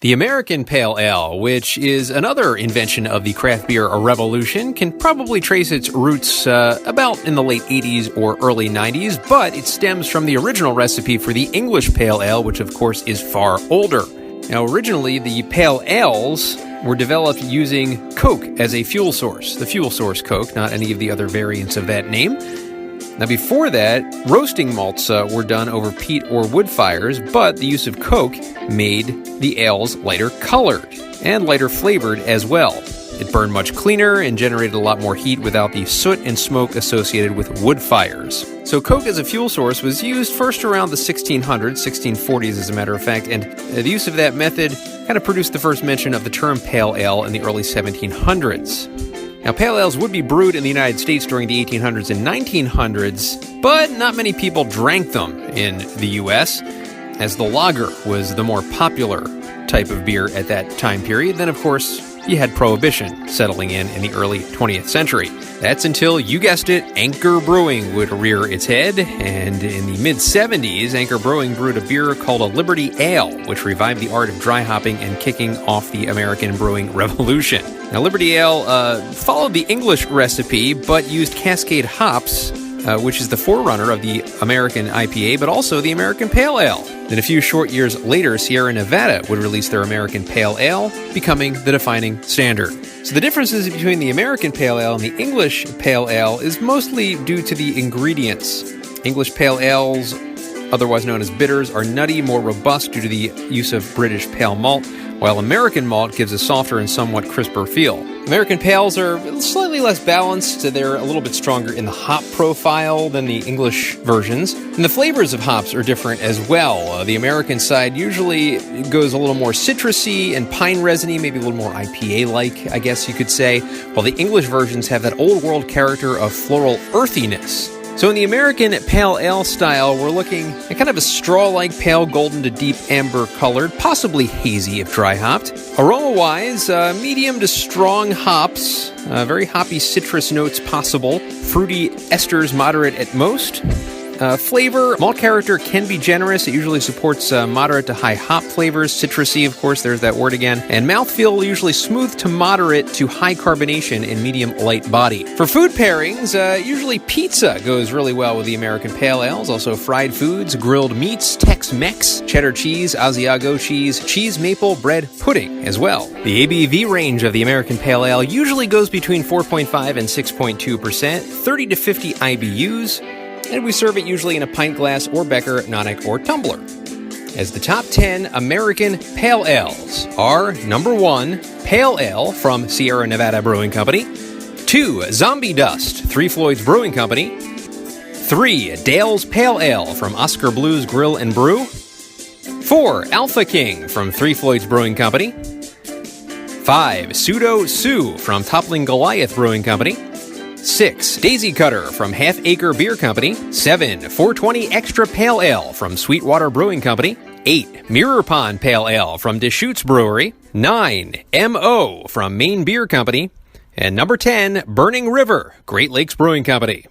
The American Pale Ale, which is another invention of the craft beer revolution, can probably trace its roots about in the late 80s or early 90s, but it stems from the original recipe for the English Pale Ale, which of course is far older. Now, originally, the Pale Ales were developed using Coke as a fuel source. The fuel source Coke, not any of the other variants of that name. Now, before that, roasting malts were done over peat or wood fires, but the use of Coke made the ales lighter colored and lighter flavored as well. It burned much cleaner and generated a lot more heat without the soot and smoke associated with wood fires. So Coke as a fuel source was used first around the 1600s, 1640s as a matter of fact, and the use of that method kind of produced the first mention of the term pale ale in the early 1700s. Now, pale ales would be brewed in the United States during the 1800s and 1900s, but not many people drank them in the U.S., as the lager was the more popular type of beer at that time period. Then, of course, you had Prohibition settling in the early 20th century. That's until, you guessed it, Anchor Brewing would rear its head, and in the mid-70s, Anchor Brewing brewed a beer called a Liberty Ale, which revived the art of dry hopping and kicking off the American brewing revolution. Now, Liberty Ale followed the English recipe, but used Cascade hops, which is the forerunner of the American IPA, but also the American Pale Ale. Then a few short years later, Sierra Nevada would release their American Pale Ale, becoming the defining standard. So the differences between the American Pale Ale and the English Pale Ale is mostly due to the ingredients. English Pale Ales, otherwise known as bitters, are nutty, more robust due to the use of British pale malt, while American malt gives a softer and somewhat crisper feel. American Pales are slightly less balanced. They're a little bit stronger in the hop profile than the English versions. And the flavors of hops are different as well. The American side usually goes a little more citrusy and pine resiny, maybe a little more IPA-like, I guess you could say, while the English versions have that old world character of floral earthiness. So in the American Pale Ale style, we're looking at kind of a straw-like pale golden to deep amber colored, possibly hazy if dry hopped. Aroma-wise, medium to strong hops, very hoppy citrus notes possible, fruity esters moderate at most. Flavor, malt character can be generous. It usually supports moderate to high hop flavors. Citrusy, of course, there's that word again. And mouthfeel usually smooth to moderate to high carbonation and medium light body. For food pairings, usually pizza goes really well with the American Pale Ales. Also fried foods, grilled meats, Tex-Mex, cheddar cheese, Asiago cheese, cheese maple bread pudding as well. The ABV range of the American Pale Ale usually goes between 4.5 and 6.2%, 30 to 50 IBUs. And we serve it usually in a pint glass or becker, nonic, or tumbler. As the top 10 American Pale Ales are: number 1, Pale Ale from Sierra Nevada Brewing Company. 2, Zombie Dust, Three Floyds Brewing Company. 3, Dale's Pale Ale from Oscar Blues Grill and Brew. 4, Alpha King from Three Floyds Brewing Company. 5, Pseudo Sue from Toppling Goliath Brewing Company. 6, Daisy Cutter from Half Acre Beer Company. 7, 420 Extra Pale Ale from Sweetwater Brewing Company. 8, Mirror Pond Pale Ale from Deschutes Brewery. 9, M.O. from Maine Beer Company. And number 10, Burning River, Great Lakes Brewing Company.